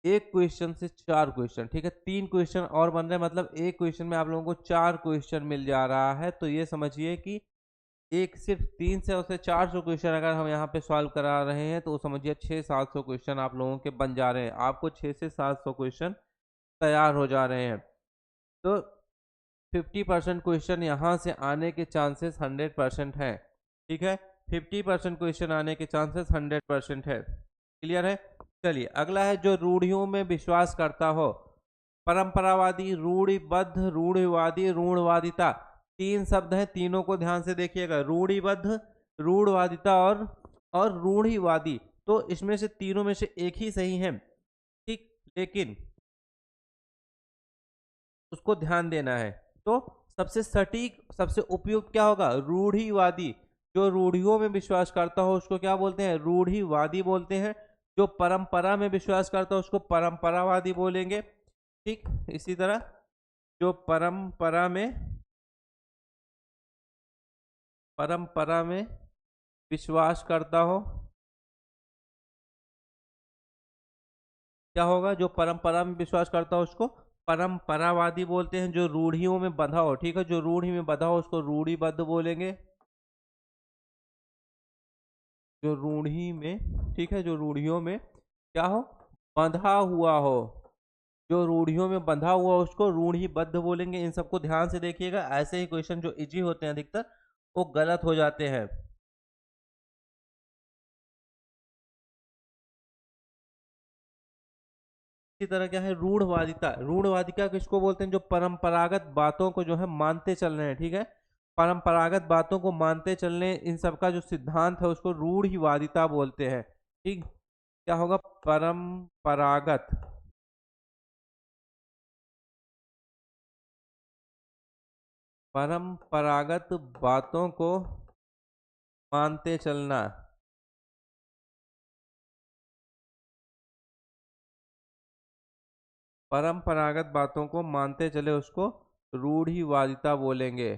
एक क्वेश्चन से चार क्वेश्चन, ठीक है। तीन क्वेश्चन और बन रहे हैं, मतलब एक क्वेश्चन में आप लोगों को चार क्वेश्चन मिल जा रहा है। तो ये समझिए कि एक सिर्फ 300 से 400 क्वेश्चन अगर हम यहाँ पे सॉल्व करा रहे हैं तो समझिए 600-700 क्वेश्चन आप लोगों के बन जा रहे हैं। आपको 6 से 700 क्वेश्चन तैयार हो जा रहे हैं। तो 50% क्वेश्चन यहाँ से आने के चांसेस 100% है, ठीक है। 50% क्वेश्चन आने के चांसेस 100% है। क्लियर है? चलिए अगला है, जो रूढ़ियों में विश्वास करता हो। परंपरावादी, रूढ़िबद्ध, रूढ़िवादी, रूढ़वादिता। तीन शब्द हैं, तीनों को ध्यान से देखिएगा। रूढ़िबद्ध, रूढ़वादिता और रूढ़िवादी। तो इसमें से तीनों में से एक ही सही है, ठीक। लेकिन उसको ध्यान देना है। तो सबसे सटीक, सबसे उपयुक्त क्या होगा? रूढ़िवादी। जो रूढ़ियों में विश्वास करता हो उसको क्या बोलते हैं? रूढ़िवादी बोलते हैं। जो परंपरा में विश्वास करता हो उसको परंपरावादी बोलेंगे, ठीक। इसी तरह जो परंपरा में विश्वास करता हो, क्या होगा? जो परंपरा में विश्वास करता हो उसको परंपरावादी बोलते हैं। जो रूढ़ियों में बंधा हो, ठीक है, जो रूढ़ी में बंधा हो उसको रूढ़िबद्ध बोलेंगे। जो रूढ़ी में, ठीक है, जो रूढ़ियों में क्या हो? बंधा हुआ हो। जो रूढ़ियों में बंधा हुआ हो उसको रूढ़िबद्ध बोलेंगे। इन सबको ध्यान से देखिएगा, ऐसे ही क्वेश्चन जो इजी होते हैं अधिकतर वो गलत हो जाते हैं। इसी तरह क्या है? रूढ़वादिता। रूढ़वादिता किसको बोलते हैं? जो परंपरागत बातों को जो है मानते चल रहे हैं, ठीक है। परंपरागत बातों को मानते चलने, इन सब का जो सिद्धांत है उसको रूढ़िवादिता बोलते हैं, ठीक। क्या होगा? परंपरागत, परंपरागत बातों को मानते चलना, परंपरागत बातों को मानते चले उसको रूढ़िवादिता बोलेंगे,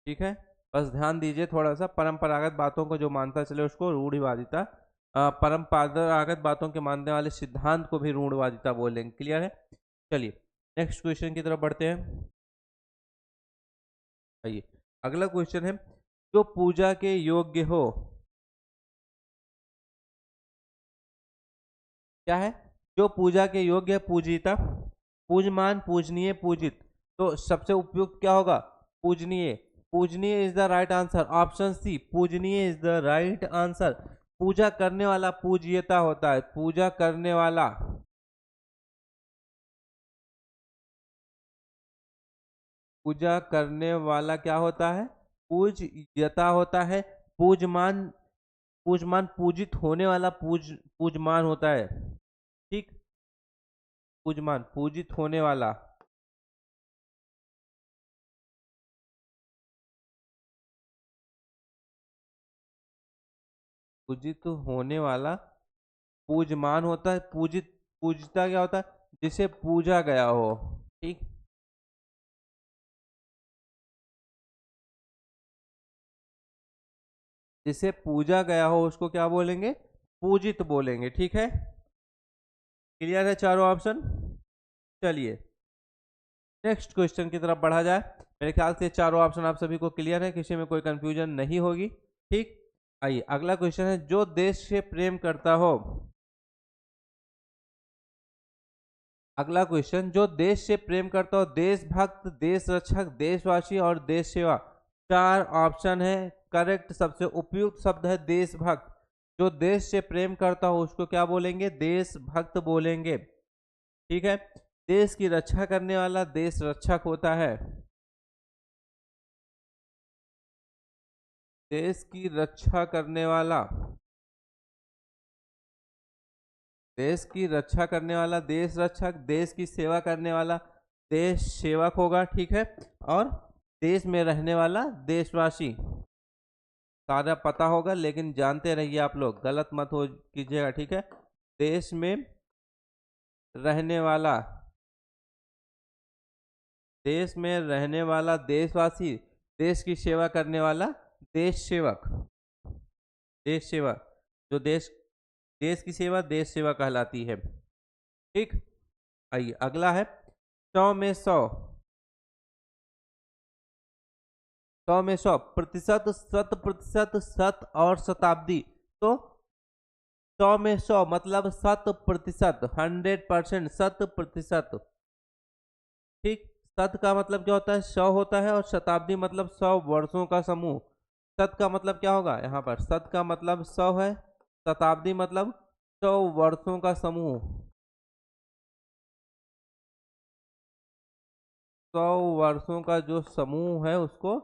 ठीक है। बस ध्यान दीजिए थोड़ा सा, परंपरागत बातों को जो मानता चले उसको रूढ़िवादिता, परंपरागत बातों के मानने वाले सिद्धांत को भी रूढ़िवादिता बोलेंगे। क्लियर है? चलिए नेक्स्ट क्वेश्चन की तरफ बढ़ते हैं। आइए अगला क्वेश्चन है, जो पूजा के योग्य हो। क्या है? जो पूजा के योग्य है, पूजिता, पूजमान, पूजनीय, पूजित। तो सबसे उपयुक्त क्या होगा? पूजनीय। पूजनीय is the right answer, option C पूजनीय इज द राइट आंसर। पूजा करने वाला पूज्यता होता है, पूजा करने वाला, पूजा करने वाला क्या होता है, पूज्यता होता है। पूजमान, पूजमान पूजित होने वाला, पूजमान होता है, ठीक। पूजमान पूजित होने वाला, पूजित होने वाला पूजमान होता है। पूजित, पूजता क्या होता है, जिसे पूजा गया हो, ठीक। जिसे पूजा गया हो उसको क्या बोलेंगे, पूजित बोलेंगे, ठीक है। क्लियर है चारों ऑप्शन। चलिए नेक्स्ट क्वेश्चन की तरफ बढ़ा जाए। मेरे ख्याल से चारों ऑप्शन आप सभी को क्लियर है, किसी में कोई कंफ्यूजन नहीं होगी, ठीक। आइए अगला क्वेश्चन है, जो देश से प्रेम करता हो। अगला क्वेश्चन, जो देश से प्रेम करता हो, देशभक्त, देश रक्षक, देशवासी और देश सेवा, चार ऑप्शन है। करेक्ट सबसे उपयुक्त शब्द है देशभक्त। जो देश से प्रेम करता हो उसको क्या बोलेंगे, देशभक्त बोलेंगे, ठीक है। देश की रक्षा करने वाला देश रक्षक होता है। देश की रक्षा करने वाला, देश की रक्षा करने वाला देश रक्षक, देश की सेवा करने वाला देश सेवक होगा, ठीक है। और देश में रहने वाला देशवासी। सारा पता होगा लेकिन जानते रहिए आप लोग, गलत मत हो कीजिएगा, ठीक है। देश में रहने वाला, देश में रहने वाला देशवासी, देश की सेवा करने वाला देश सेवक, देश सेवा, जो देश, देश की सेवा देश सेवा कहलाती है, ठीक। आइए अगला है, 100 में 100, 100 में 100 प्रतिशत, शत प्रतिशत, शत और शताब्दी। तो 100 में 100 मतलब 100%, 100%, 100%, ठीक। शत का मतलब क्या होता है, 100 होता है, और शताब्दी मतलब 100 वर्षों का समूह। शत का मतलब क्या होगा, यहाँ पर शत का मतलब 100 है, शताब्दी मतलब 100 वर्षों का समूह, 100 वर्षों का जो समूह है उसको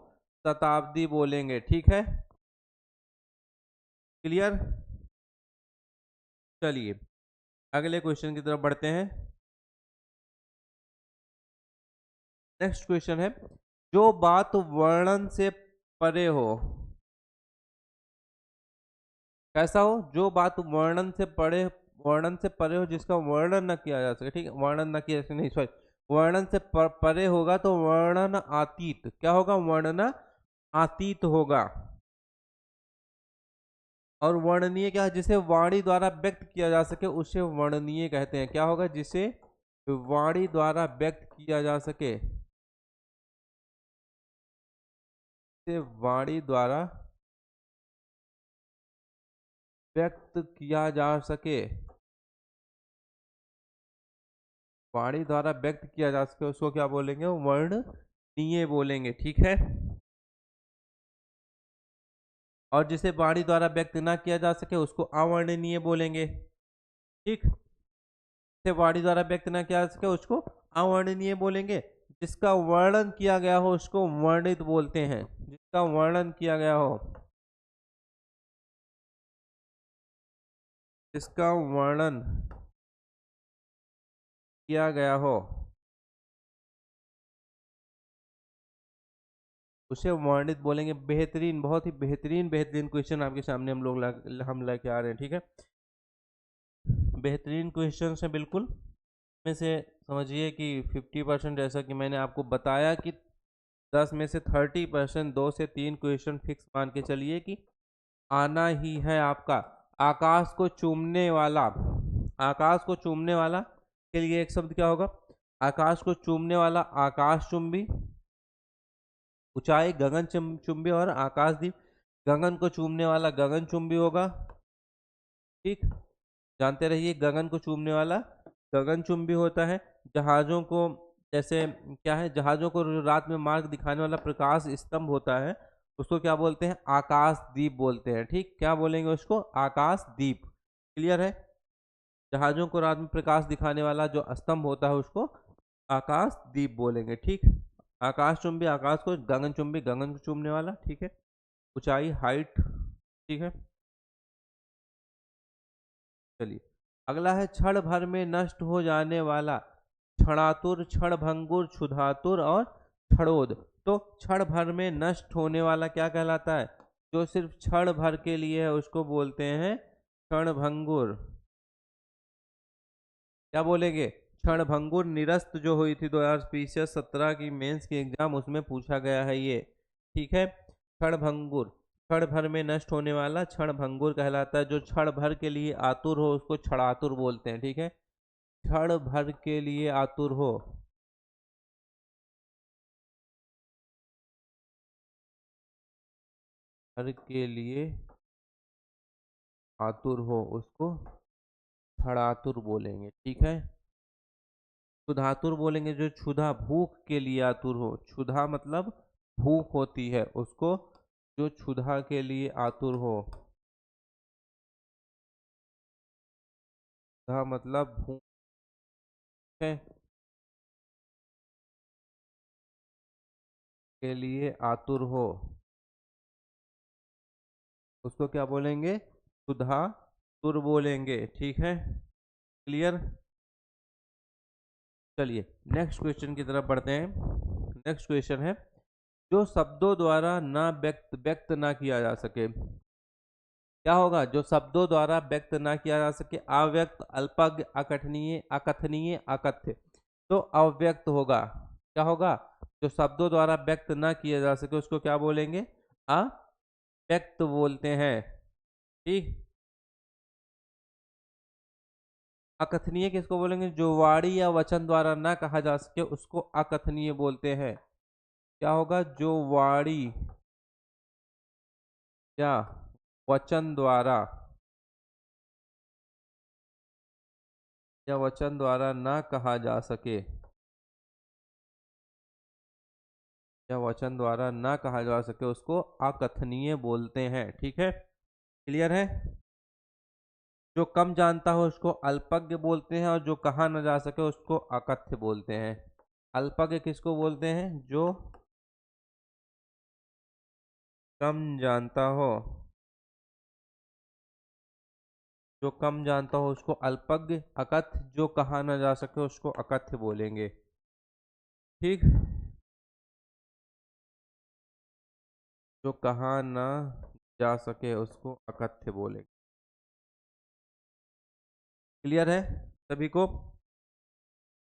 शताब्दी बोलेंगे, ठीक है। क्लियर। चलिए अगले क्वेश्चन की तरफ बढ़ते हैं। नेक्स्ट क्वेश्चन है, जो बात वर्णन से परे हो। कैसा हो, जो बात वर्णन से परे, वर्णन से परे हो, जिसका वर्णन न किया जा सके, ठीक है। वर्णन न किया जा सके, नहीं सॉरी, वर्णन से परे होगा तो वर्णन आतीत, क्या होगा, वर्णन आतीत होगा। और वर्णनीय क्या है, जिसे वाणी द्वारा व्यक्त किया जा सके उसे वर्णनीय कहते हैं। क्या होगा, जिसे वाणी द्वारा व्यक्त किया जा सके, जिसे वाणी द्वारा व्यक्त किया जा सके, वाणी द्वारा व्यक्त किया जा सके उसको क्या बोलेंगे, वर्णनीय बोलेंगे, ठीक है। और जिसे वाणी द्वारा व्यक्त ना किया जा सके उसको अवर्णनीय बोलेंगे, ठीक। जिसे वाणी द्वारा व्यक्त ना किया जा सके उसको अवर्णनीय बोलेंगे। जिसका वर्णन किया गया हो उसको वर्णित बोलते हैं, जिसका वर्णन किया गया हो, जिसका वर्णन किया गया हो उसे वर्णित बोलेंगे। बेहतरीन, बहुत ही बेहतरीन बेहतरीन क्वेश्चन आपके सामने हम लोग हम लेके आ रहे हैं, ठीक है। बेहतरीन क्वेश्चन है बिल्कुल। में से समझिए कि 50%, जैसा कि मैंने आपको बताया कि 10 में से 30%, 2 से 3 क्वेश्चन फिक्स मान के चलिए कि आना ही है आपका। आकाश को चूमने वाला, आकाश को चूमने वाला के लिए एक शब्द क्या होगा, आकाश को चूमने वाला आकाश चुंबी, ऊंचाई गगन चुंबी और आकाशदीप, गगन को चूमने वाला गगन चुंबी होगा, ठीक। जानते रहिए गगन को चूमने वाला गगन चुंबी होता है। जहाजों को, जैसे क्या है, जहाजों को रात में मार्ग दिखाने वाला प्रकाश स्तंभ होता है, उसको क्या बोलते हैं? आकाश दीप बोलते हैं। ठीक, क्या बोलेंगे उसको? आकाश दीप। क्लियर है? जहाजों को रात में प्रकाश दिखाने वाला जो स्तंभ होता है उसको आकाश दीप बोलेंगे। ठीक, आकाश चुंबी आकाश को, गगन चुंबी गगन को चूमने वाला। ठीक है, ऊंचाई हाइट। ठीक है, चलिए अगला है क्षण भर में नष्ट हो जाने वाला। क्षणातुर, क्षणभंगुर, क्षुधातुर और क्षणोद। तो क्षण भर में नष्ट होने वाला क्या कहलाता है? जो सिर्फ क्षण भर के लिए है उसको बोलते हैं क्षणभंगुर। क्या बोलेंगे? क्षणभंगुर। निरस्त जो हुई थी 2017 की मेंस की एग्जाम, उसमें पूछा गया है ये। ठीक है, क्षणभंगुर, क्षण भर में नष्ट होने वाला क्षणभंगुर कहलाता है। जो क्षण भर के लिए आतुर हो उसको क्षणातुर बोलते हैं। ठीक है, क्षण भर के लिए आतुर हो, भर के लिए आतुर हो उसको क्षणातुर बोलेंगे। ठीक है, क्षुधातुर बोलेंगे जो क्षुधा भूख के लिए आतुर हो। क्षुधा मतलब भूख होती है, उसको जो क्षुधा के लिए आतुर हो। क्षुधा मतलब भूख है के लिए आतुर हो, उसको क्या बोलेंगे? क्षुधा तुर बोलेंगे। ठीक है, क्लियर? चलिए नेक्स्ट क्वेश्चन की तरफ बढ़ते हैं। नेक्स्ट क्वेश्चन है, जो शब्दों द्वारा ना व्यक्त व्यक्त ना किया जा सके। क्या होगा? जो शब्दों द्वारा व्यक्त ना किया जा सके। अव्यक्त, अल्पज्ञ, अकथनीय, अकथनीय, अकथ्य। तो अव्यक्त होगा। क्या होगा? जो शब्दों द्वारा व्यक्त ना किया जा सके उसको क्या बोलेंगे? अव्यक्त बोलते हैं। ठीक, अकथनीय किसको बोलेंगे? जो वाणी या वचन द्वारा ना कहा जा सके उसको अकथनीय बोलते हैं। क्या होगा? जो वाणी या वचन द्वारा, या वचन द्वारा ना कहा जा सके, या वचन द्वारा ना कहा जा सके उसको अकथनीय बोलते हैं। ठीक है, क्लियर है? जो कम जानता हो उसको अल्पज्ञ बोलते हैं, और जो कहा न जा सके उसको अकथ्य बोलते हैं। अल्पज्ञ किसको बोलते हैं? जो कम जानता हो, जो कम जानता हो उसको अल्पज्ञ। अकथ्य जो कहा न जा सके उसको अकथ्य बोलेंगे। ठीक, जो कहा न जा सके उसको अकथ्य बोलेंगे। क्लियर है सभी को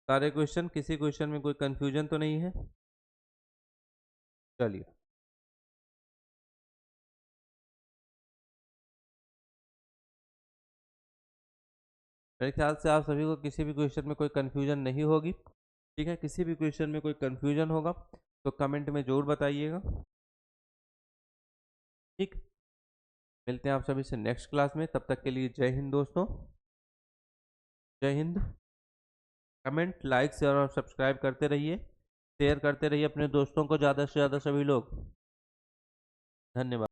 सारे क्वेश्चन? किसी क्वेश्चन में कोई कंफ्यूजन तो नहीं है? चलिए, मेरे ख्याल से आप सभी को किसी भी क्वेश्चन में कोई कंफ्यूजन नहीं होगी। ठीक है, किसी भी क्वेश्चन में कोई कंफ्यूजन होगा तो कमेंट में जरूर बताइएगा। ठीक, मिलते हैं आप सभी से नेक्स्ट क्लास में। तब तक के लिए जय हिंद दोस्तों, जय हिंद। कमेंट, लाइक, शेयर और सब्सक्राइब करते रहिए, शेयर करते रहिए अपने दोस्तों को ज़्यादा से ज़्यादा सभी लोग। धन्यवाद।